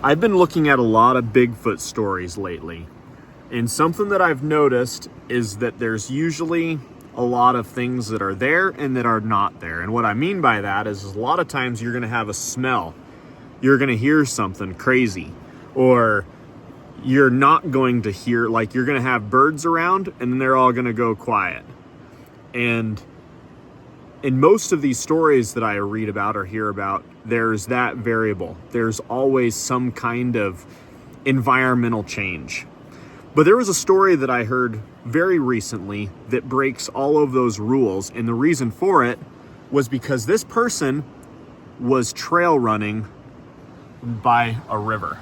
I've been looking at a lot of Bigfoot stories lately, and something that I've noticed is that there's usually a lot of things that are there and that are not there. And what I mean by that is a lot of times you're going to have a smell. You're going to hear something crazy, or you're not going to hear, like you're going to have birds around and then they're all going to go quiet. And in most of these stories that I read about or hear about, there's that variable. There's always some kind of environmental change. But there was a story that I heard very recently that breaks all of those rules. And the reason for it was because this person was trail running by a river.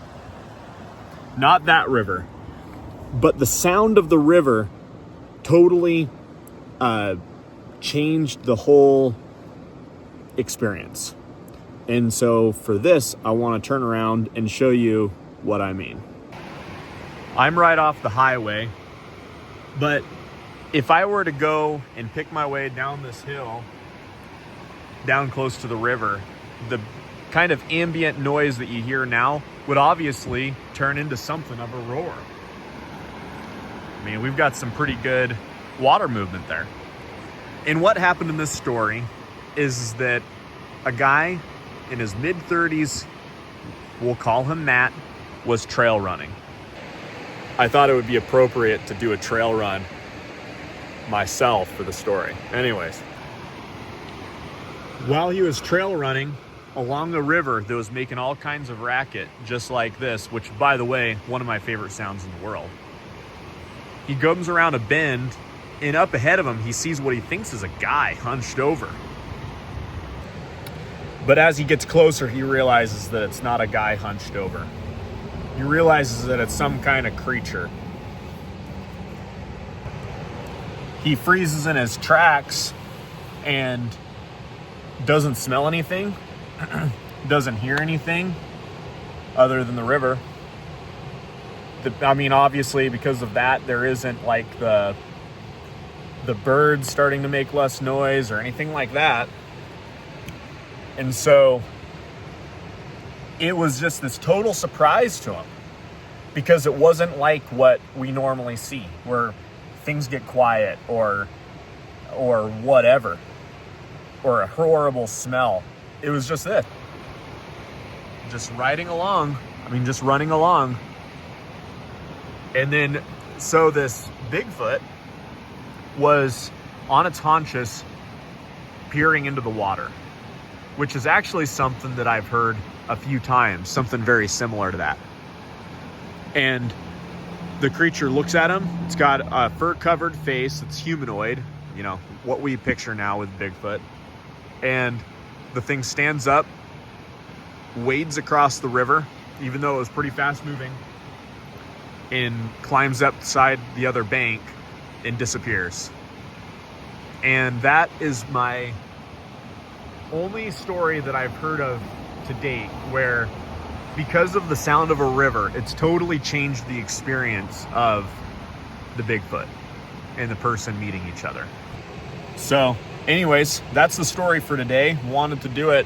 Not that river, but the sound of the river totally changed the whole experience. And so for this, I want to turn around and show you what I mean. I'm right off the highway, but if I were to go and pick my way down this hill, down close to the river, the kind of ambient noise that you hear now would obviously turn into something of a roar. I mean, we've got some pretty good water movement there. And what happened in this story is that a guy in his mid-30s, we'll call him Matt, was trail running. I thought it would be appropriate to do a trail run myself for the story. Anyways, while he was trail running along a river that was making all kinds of racket, just like this, which, by the way, one of my favorite sounds in the world, he comes around a bend, and up ahead of him, he sees what he thinks is a guy hunched over. But as he gets closer, he realizes that it's not a guy hunched over. He realizes that it's some kind of creature. He freezes in his tracks and doesn't smell anything, doesn't hear anything other than the river. I mean, obviously, because of that, there isn't like the birds starting to make less noise or anything like that. And so it was just this total surprise to him, because it wasn't like what we normally see, where things get quiet or whatever, or a horrible smell. It was just this. Just running along. And then, so this Bigfoot was on its haunches peering into the water, which is actually something that I've heard a few times, something very similar to that. And the creature looks at him. It's got a fur-covered face. It's humanoid, you know, what we picture now with Bigfoot. And the thing stands up, wades across the river, even though it was pretty fast-moving, and climbs up beside the other bank and disappears. And that is my only story that I've heard of to date where, because of the sound of a river, it's totally changed the experience of the Bigfoot and the person meeting each other. So anyways, that's the story for today. Wanted to do it,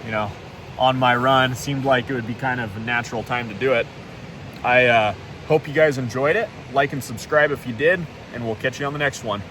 you know, on my run. Seemed like it would be kind of a natural time to do it. I hope you guys enjoyed it. Like and subscribe if you did, and we'll catch you on the next one.